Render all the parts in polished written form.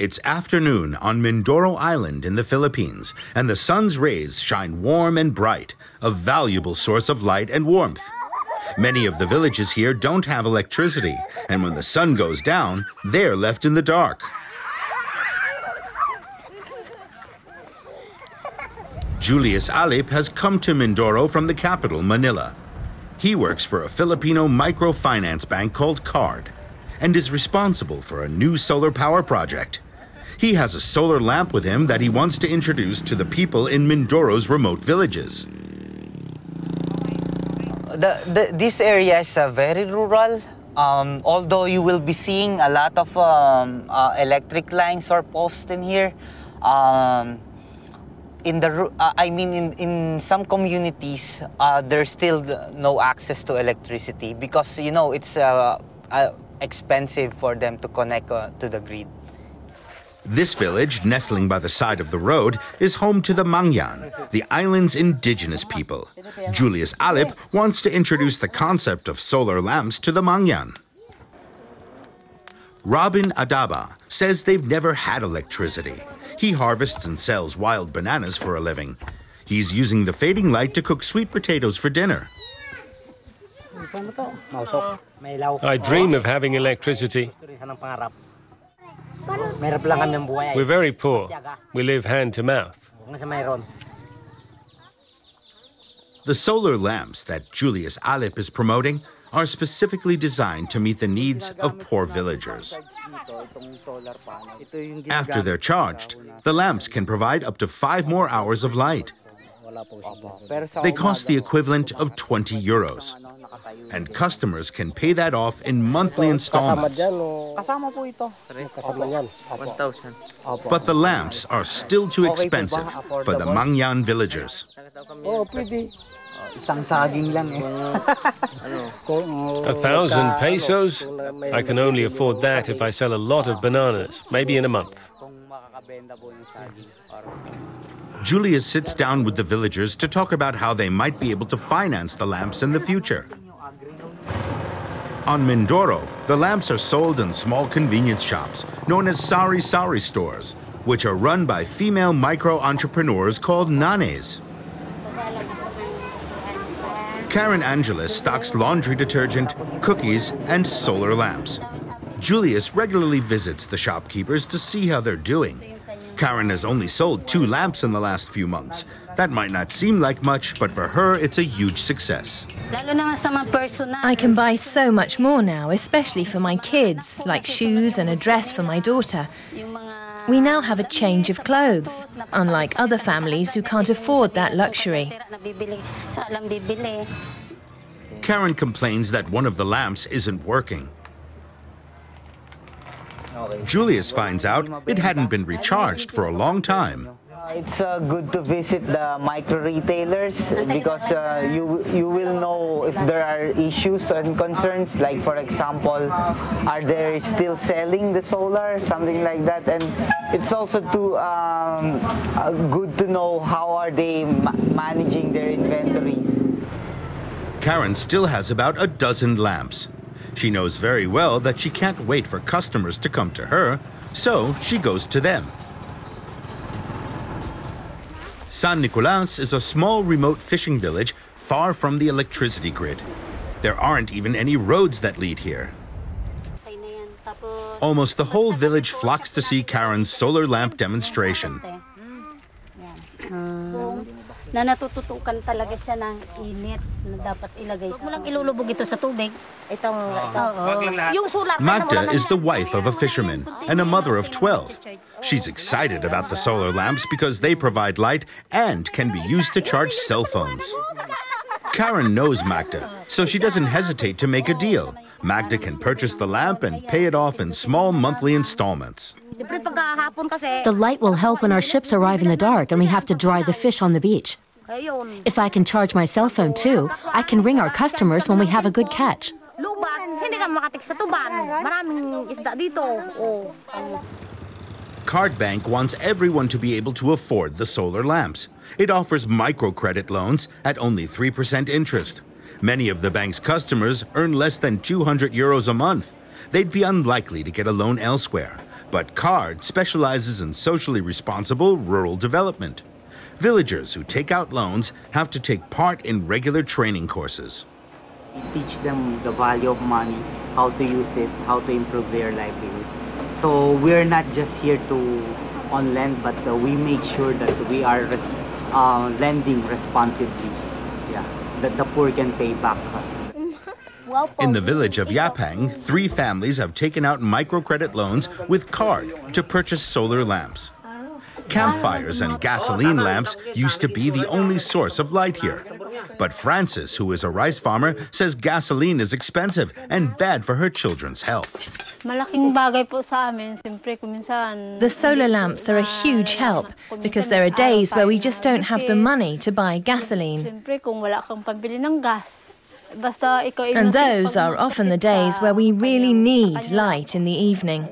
It's afternoon on Mindoro Island in the Philippines, and the sun's rays shine warm and bright, a valuable source of light and warmth. Many of the villages here don't have electricity, and when the sun goes down, they're left in the dark. Julius Alip has come to Mindoro from the capital, Manila. He works for a Filipino microfinance bank called CARD and is responsible for a new solar power project. He has a solar lamp with him that he wants to introduce to the people in Mindoro's remote villages. This area is very rural, although you will be seeing a lot of electric lines or posts in here. In some communities, there's still no access to electricity because, you know, it's expensive for them to connect to the grid. This village, nestling by the side of the road, is home to the Mangyan, the island's indigenous people. Julius Alip wants to introduce the concept of solar lamps to the Mangyan. Robin Adaba says they've never had electricity. He harvests and sells wild bananas for a living. He's using the fading light to cook sweet potatoes for dinner. I dream of having electricity. We're very poor. We live hand to mouth. The solar lamps that Julius Alip is promoting are specifically designed to meet the needs of poor villagers. After they're charged, the lamps can provide up to 5 more hours of light. They cost the equivalent of 20 euros. And customers can pay that off in monthly installments. But the lamps are still too expensive for the Mangyan villagers. 1,000 pesos? I can only afford that if I sell a lot of bananas, maybe in a month. Julius sits down with the villagers to talk about how they might be able to finance the lamps in the future. On Mindoro, the lamps are sold in small convenience shops known as sari-sari stores, which are run by female micro-entrepreneurs called nanes. Karen Angeles stocks laundry detergent, cookies, and solar lamps. Julius regularly visits the shopkeepers to see how they're doing. Karen has only sold 2 lamps in the last few months. That might not seem like much, but for her, it's a huge success. I can buy so much more now, especially for my kids, like shoes and a dress for my daughter. We now have a change of clothes, unlike other families who can't afford that luxury. Karen complains that one of the lamps isn't working. Julius finds out it hadn't been recharged for a long time. It's good to visit the micro-retailers because you will know if there are issues and concerns, like for example, are they still selling the solar, something like that. And it's also good to know how are they managing their inventories. Karen still has about a dozen lamps. She knows very well that she can't wait for customers to come to her, so she goes to them. San Nicolas is a small remote fishing village far from the electricity grid. There aren't even any roads that lead here. Almost the whole village flocks to see Karen's solar lamp demonstration. Magda is the wife of a fisherman and a mother of 12. She's excited about the solar lamps because they provide light and can be used to charge cell phones. Karen knows Magda, so she doesn't hesitate to make a deal. Magda can purchase the lamp and pay it off in small monthly installments. The light will help when our ships arrive in the dark and we have to dry the fish on the beach. If I can charge my cell phone too, I can ring our customers when we have a good catch. Card Bank wants everyone to be able to afford the solar lamps. It offers microcredit loans at only 3% interest. Many of the bank's customers earn less than 200 euros a month. They'd be unlikely to get a loan elsewhere. But CARD specializes in socially responsible rural development. Villagers who take out loans have to take part in regular training courses. We teach them the value of money, how to use it, how to improve their livelihood. So we're not just here to on lend, but we make sure that we are lending responsibly. Yeah, that the poor can pay back. In the village of Yapang, 3 families have taken out microcredit loans with CARD to purchase solar lamps. Campfires and gasoline lamps used to be the only source of light here. But Frances, who is a rice farmer, says gasoline is expensive and bad for her children's health. The solar lamps are a huge help because there are days where we just don't have the money to buy gasoline. And those are often the days where we really need light in the evening.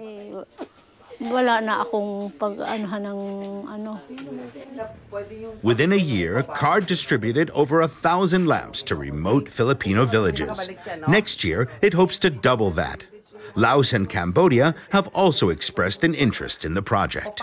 Within a year, CARD distributed over 1,000 lamps to remote Filipino villages. Next year, it hopes to double that. Laos and Cambodia have also expressed an interest in the project.